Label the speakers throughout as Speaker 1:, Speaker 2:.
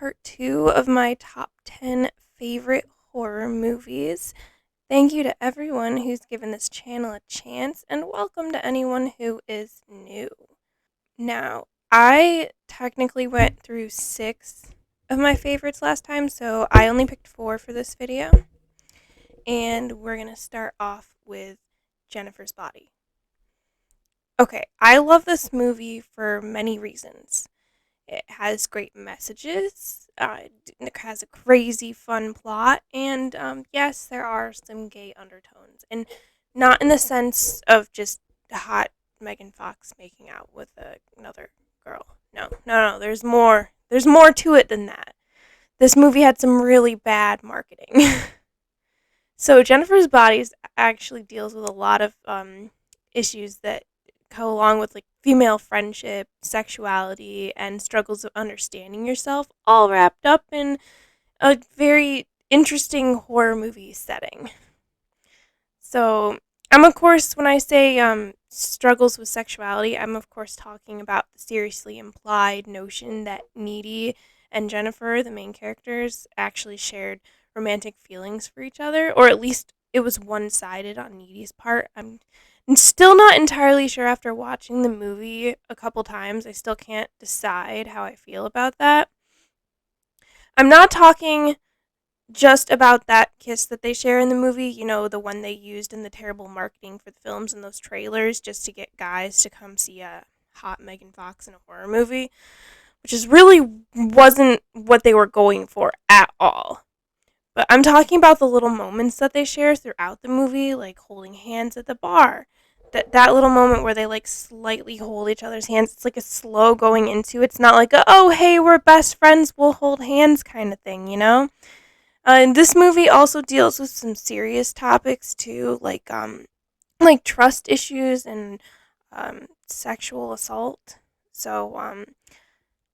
Speaker 1: part 2 of my top 10 favorite horror movies. Thank you to everyone who's given this channel a chance, and welcome to anyone who is new. Now, I technically went through 6 of my favorites last time, so I only picked 4 for this video. And we're going to start off with Jennifer's Body. Okay, I love this movie for many reasons. It has great messages. It has a crazy fun plot, and yes, there are some gay undertones, and not in the sense of just hot Megan Fox making out with another girl. No, no, no. There's more. There's more to it than that. This movie had some really bad marketing. So Jennifer's Bodies actually deals with a lot of issues that go along with like female friendship, sexuality, and struggles of understanding yourself, all wrapped up in a very interesting horror movie setting. So I'm of course when I say struggles with sexuality, I'm of course talking about the seriously implied notion that Needy and Jennifer, the main characters, actually shared romantic feelings for each other, or at least it was one-sided on Needy's part. I'm still not entirely sure after watching the movie a couple times. I still can't decide how I feel about that. I'm not talking just about that kiss that they share in the movie, you know, the one they used in the terrible marketing for the films and those trailers just to get guys to come see a hot Megan Fox in a horror movie, which is really wasn't what they were going for at all. But I'm talking about the little moments that they share throughout the movie, like holding hands at the bar. That little moment where they like slightly hold each other's hands, it's like a slow going into. It's not like oh hey we're best friends, we'll hold hands kind of thing, you know. And this movie also deals with some serious topics too, like trust issues and sexual assault. So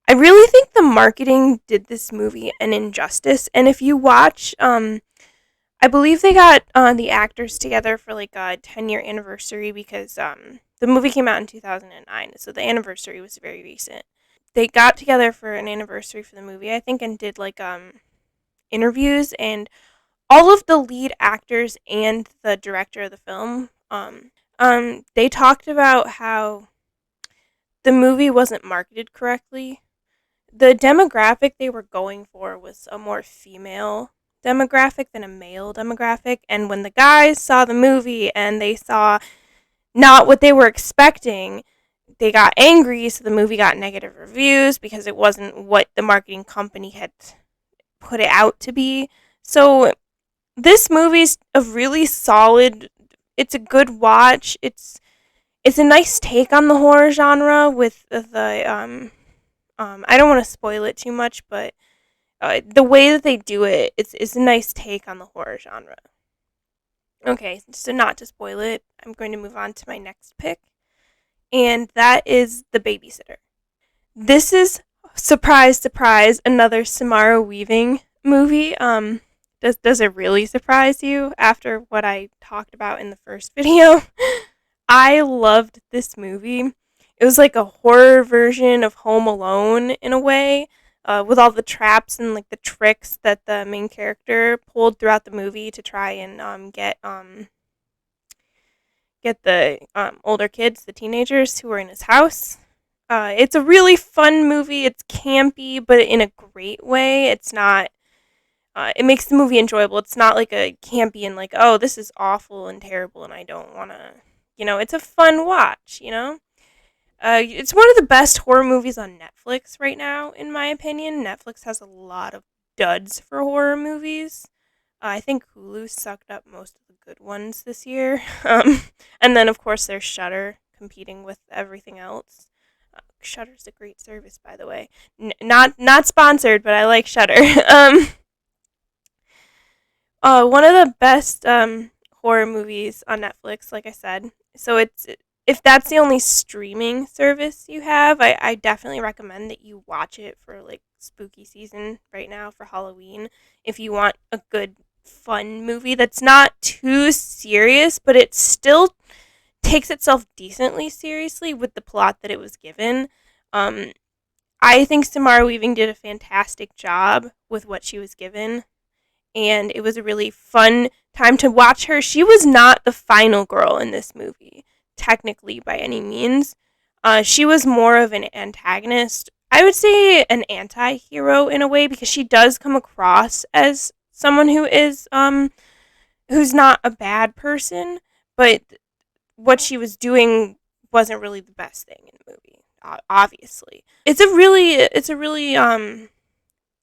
Speaker 1: I really think the marketing did this movie an injustice. And if you watch, I believe they got the actors together for like a 10-year anniversary because the movie came out in 2009, so the anniversary was very recent. They got together for an anniversary for the movie, I think, and did like interviews, and all of the lead actors and the director of the film, they talked about how the movie wasn't marketed correctly. The demographic they were going for was a more female demographic than a male demographic. And when the guys saw the movie and they saw not what they were expecting, they got angry. So the movie got negative reviews because it wasn't what the marketing company had put it out to be. So this movie's a really solid. It's a good watch. It's a nice take on the horror genre with I don't want to spoil it too much, but the way that they do it, it's a nice take on the horror genre. Okay, so not to spoil it, I'm going to move on to my next pick, and that is The Babysitter. This is, surprise, surprise, another Samara Weaving movie. Does it really surprise you after what I talked about in the first video? I loved this movie. It was like a horror version of Home Alone in a way, with all the traps and like the tricks that the main character pulled throughout the movie to try and get the older kids, the teenagers who were in his house. It's a really fun movie. It's campy, but in a great way. It's not. It makes the movie enjoyable. It's not like a campy and like, oh, this is awful and terrible, and I don't want to. You know, it's a fun watch. You know. It's one of the best horror movies on Netflix right now, in my opinion. Netflix has a lot of duds for horror movies. I think Hulu sucked up most of the good ones this year. And then, of course, there's Shudder competing with everything else. Shudder's a great service, by the way. Not sponsored, but I like Shudder. One of the best horror movies on Netflix, like I said. So if that's the only streaming service you have, I definitely recommend that you watch it for like spooky season right now for Halloween. If you want a good fun movie that's not too serious, but it still takes itself decently seriously with the plot that it was given. Um, I think Samara Weaving did a fantastic job with what she was given, and it was a really fun time to watch her. She was not the final girl in this movie, technically, by any means. She was more of an antagonist. I would say an anti hero in a way, because she does come across as someone who's not a bad person, but what she was doing wasn't really the best thing in the movie. Obviously, it's a really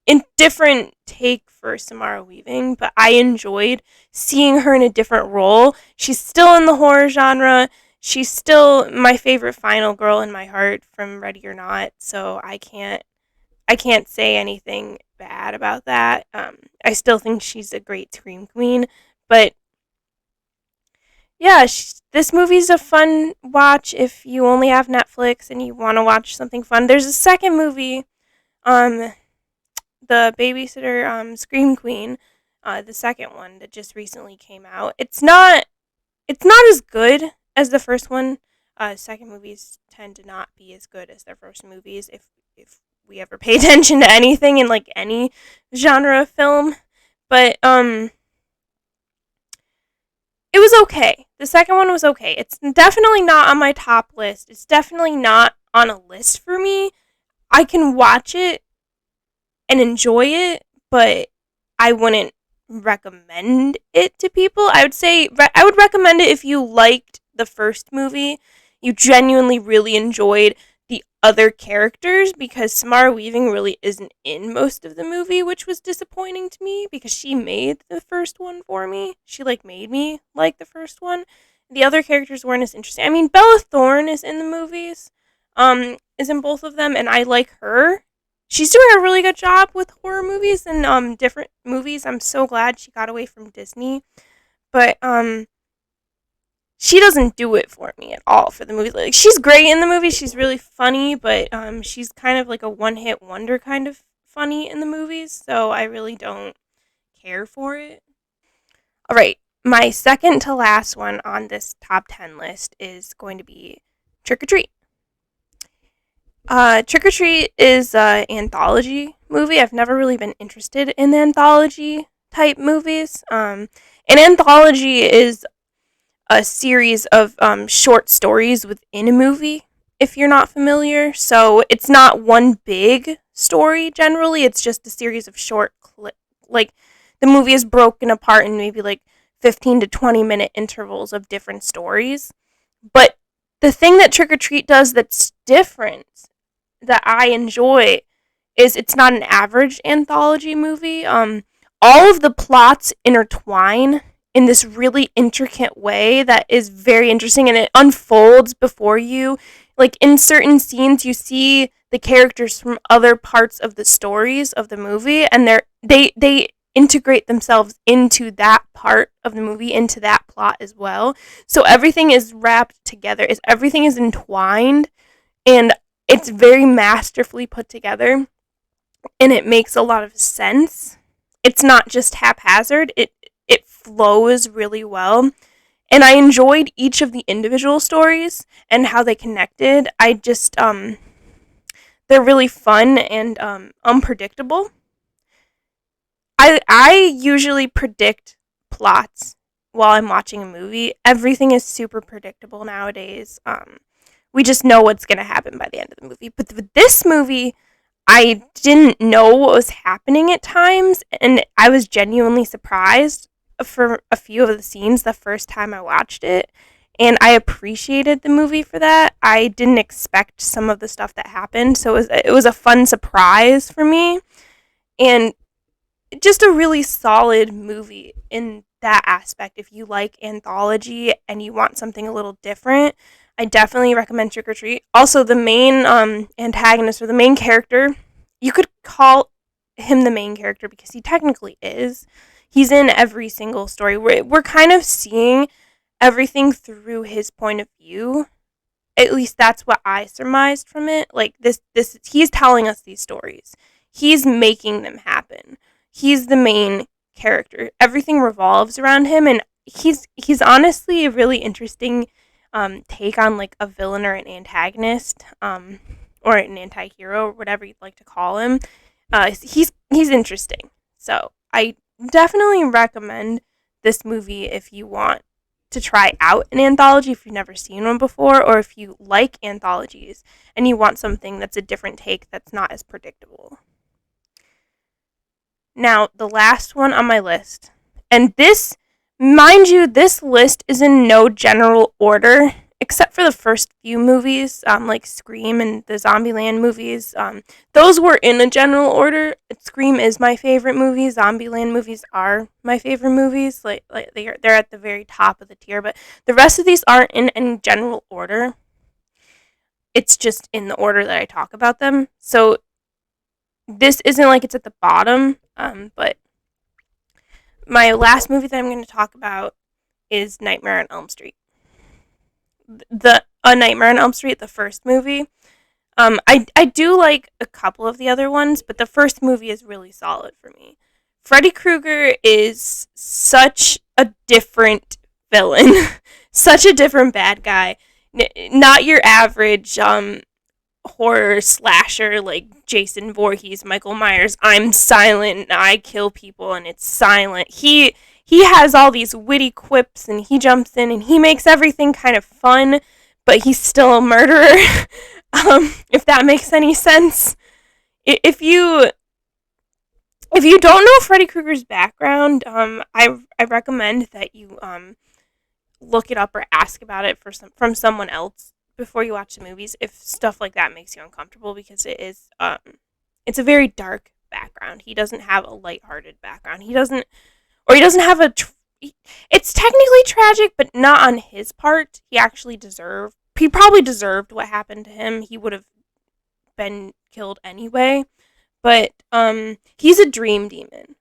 Speaker 1: indifferent take for Samara Weaving, but I enjoyed seeing her in a different role. She's still in the horror genre. She's still my favorite final girl in my heart from Ready or Not, so I can't say anything bad about that. I still think she's a great scream queen, but yeah, this movie's a fun watch if you only have Netflix and you want to watch something fun. There's a second movie, um, the babysitter, Scream Queen, the second one that just recently came out. It's not as good as the first one. Second movies tend to not be as good as their first movies if we ever pay attention to anything in like any genre of film. But it was okay. The second one was okay. It's definitely not on my top list. It's definitely not on a list for me. I can watch it and enjoy it, but I wouldn't recommend it to people. I would say I would recommend it if you liked the first movie, you genuinely really enjoyed the other characters, because Samara Weaving really isn't in most of the movie, which was disappointing to me because she made the first one for me. She like made me like the first one. The other characters weren't as interesting. I mean, Bella Thorne is in the movies, is in both of them, and I like her. She's doing a really good job with horror movies and different movies. I'm so glad she got away from Disney, but she doesn't do it for me at all for the movie. Like, she's great in the movie. She's really funny, but she's kind of like a one-hit wonder kind of funny in the movies, so I really don't care for it. All right, my second to last one on this top 10 list is going to be Trick or Treat. Trick or Treat is an anthology movie. I've never really been interested in anthology type movies. An anthology is a series of short stories within a movie, if you're not familiar. So it's not one big story generally, it's just a series of short like the movie is broken apart in maybe like 15 to 20-minute intervals of different stories. But the thing that Trick or Treat does that's different, that I enjoy, is it's not an average anthology movie. All of the plots intertwine in this really intricate way that is very interesting, and it unfolds before you. Like in certain scenes, you see the characters from other parts of the stories of the movie, and they integrate themselves into that part of the movie, into that plot as well. So everything is wrapped together. Everything is entwined, and it's very masterfully put together, and it makes a lot of sense. It's not just haphazard. It flows really well. And I enjoyed each of the individual stories and how they connected. I just they're really fun and unpredictable. I usually predict plots while I'm watching a movie. Everything is super predictable nowadays. We just know what's going to happen by the end of the movie. But with this movie, I didn't know what was happening at times, and I was genuinely surprised for a few of the scenes the first time I watched it, and I appreciated the movie for that. I didn't expect some of the stuff that happened, so it was a fun surprise for me, and just a really solid movie in that aspect. If you like anthology and you want something a little different, I definitely recommend Trick or Treat. Also, the main antagonist, or the main character, you could call him the main character because he technically is. He's in every single story. We're kind of seeing everything through his point of view. At least that's what I surmised from it. Like this he's telling us these stories. He's making them happen. He's the main character. Everything revolves around him, and he's honestly a really interesting take on like a villain or an antagonist. or an anti-hero, or whatever you'd like to call him. He's interesting. So I definitely recommend this movie if you want to try out an anthology if you've never seen one before, or if you like anthologies and you want something that's a different take that's not as predictable. Now, the last one on my list, and this, mind you, this list is in no general order, except for the first few movies, like Scream and the Zombieland movies. Those were in a general order. Scream is my favorite movie. Zombieland movies are my favorite movies. Like they're at the very top of the tier, but the rest of these aren't in any general order. It's just in the order that I talk about them. So this isn't like it's at the bottom, but my last movie that I'm going to talk about is Nightmare on Elm Street. The A Nightmare on Elm Street, the first movie. I do like a couple of the other ones, but the first movie is really solid for me. Freddy Krueger is such a different villain, such a different bad guy. Not your average horror slasher like Jason Voorhees, Michael Myers. I'm silent, I kill people, and it's silent. He has all these witty quips, and he jumps in and he makes everything kind of fun, but he's still a murderer. If that makes any sense. If you don't know Freddy Krueger's background, I recommend that you look it up or ask about it from someone else before you watch the movies if stuff like that makes you uncomfortable, because it's a very dark background. He doesn't have a lighthearted background. He doesn't have it's technically tragic, but not on his part. He probably deserved what happened to him. He would have been killed anyway. But he's a dream demon,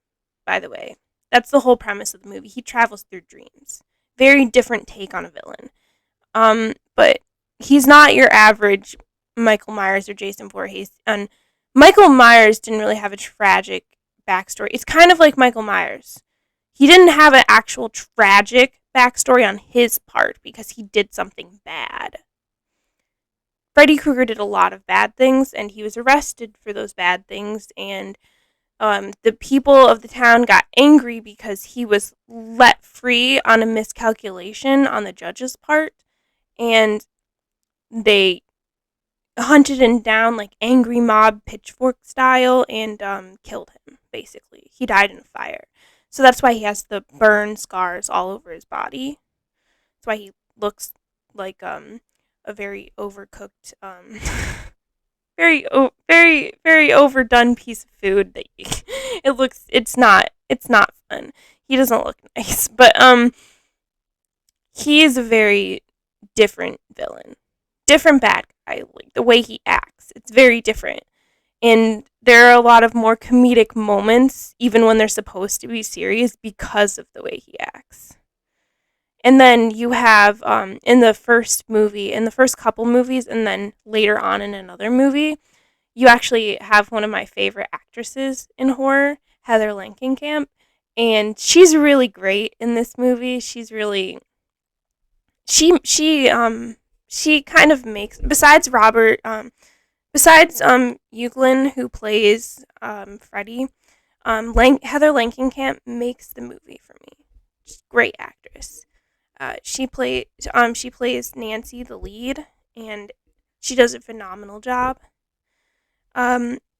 Speaker 1: by the way. That's the whole premise of the movie. He travels through dreams. Very different take on a villain. But he's not your average Michael Myers or Jason Voorhees. And Michael Myers didn't really have a tragic backstory. It's kind of like Michael Myers. He didn't have an actual tragic backstory on his part because he did something bad. Freddy Krueger did a lot of bad things, and he was arrested for those bad things, and the people of the town got angry because he was let free on a miscalculation on the judge's part, and they hunted him down like angry mob pitchfork style and killed him, basically. He died in a fire. So that's why he has the burn scars all over his body. That's why he looks like a very overcooked, very overdone piece of food that it's not fun. He doesn't look nice, but he is a very different villain, different bad guy. Like the way he acts, it's very different. And there are a lot of more comedic moments, even when they're supposed to be serious, because of the way he acts. And then you have, in the first couple movies, and then later on in another movie, you actually have one of my favorite actresses in horror, Heather Langenkamp. And she's really great in this movie. She's really, she kind of makes, besides Euglen, who plays Freddy, Heather Langenkamp makes the movie for me. She's a great actress. She plays Nancy, the lead, and she does a phenomenal job.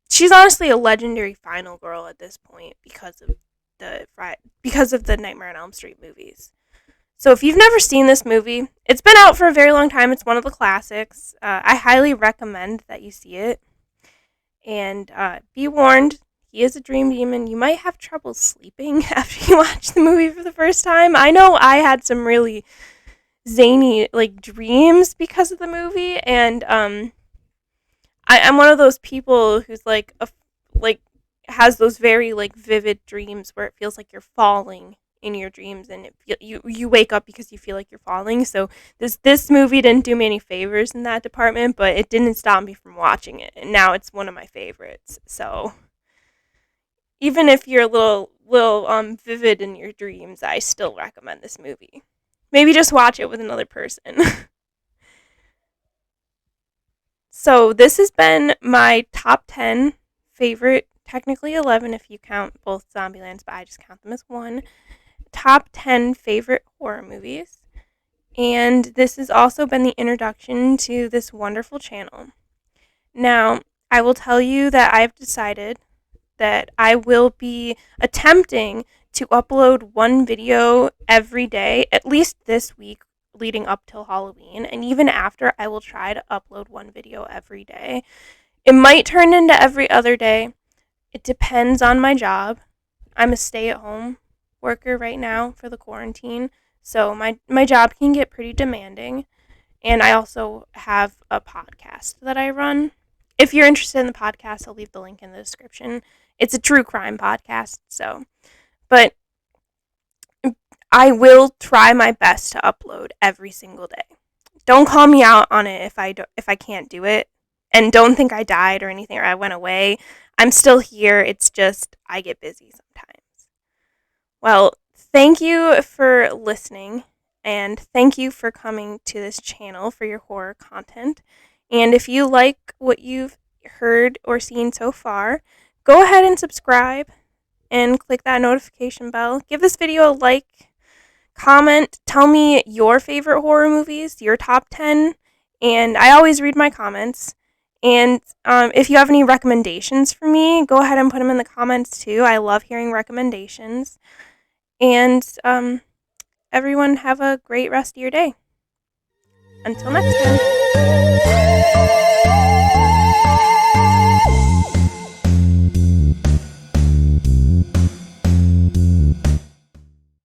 Speaker 1: She's honestly a legendary final girl at this point because of the Nightmare on Elm Street movies. So if you've never seen this movie, it's been out for a very long time. It's one of the classics. I highly recommend that you see it. And be warned, he is a dream demon. You might have trouble sleeping after you watch the movie for the first time. I know I had some really zany dreams because of the movie, and I'm one of those people who's has those very vivid dreams where it feels like you're falling in your dreams, and you wake up because you feel like you're falling. So this movie didn't do me any favors in that department, but it didn't stop me from watching it, and now it's one of my favorites. So even if you're a little vivid in your dreams, I still recommend this movie. Maybe just watch it with another person. So this has been my top 10 favorite, technically 11 if you count both Zombielands, but I just count them as one, top 10 favorite horror movies. And this has also been the introduction to this wonderful channel. Now, I will tell you that I've decided that I will be attempting to upload one video every day, at least this week leading up till Halloween. And even after, I will try to upload one video every day. It might turn into every other day. It depends on my job. I'm a stay-at-home worker right now for the quarantine, so my job can get pretty demanding. And I also have a podcast that I run. If you're interested in the podcast, I'll leave the link in the description. It's a true crime podcast, but I will try my best to upload every single day. Don't call me out on it if I can't do it, and don't think I died or anything or I went away. I'm still here. It's just I get busy sometimes. Well, thank you for listening, and thank you for coming to this channel for your horror content. And if you like what you've heard or seen so far, go ahead and subscribe and click that notification bell. Give this video a like, comment, tell me your favorite horror movies, your top 10, and I always read my comments. And if you have any recommendations for me, go ahead and put them in the comments too. I love hearing recommendations. And everyone have a great rest of your day. Until next time.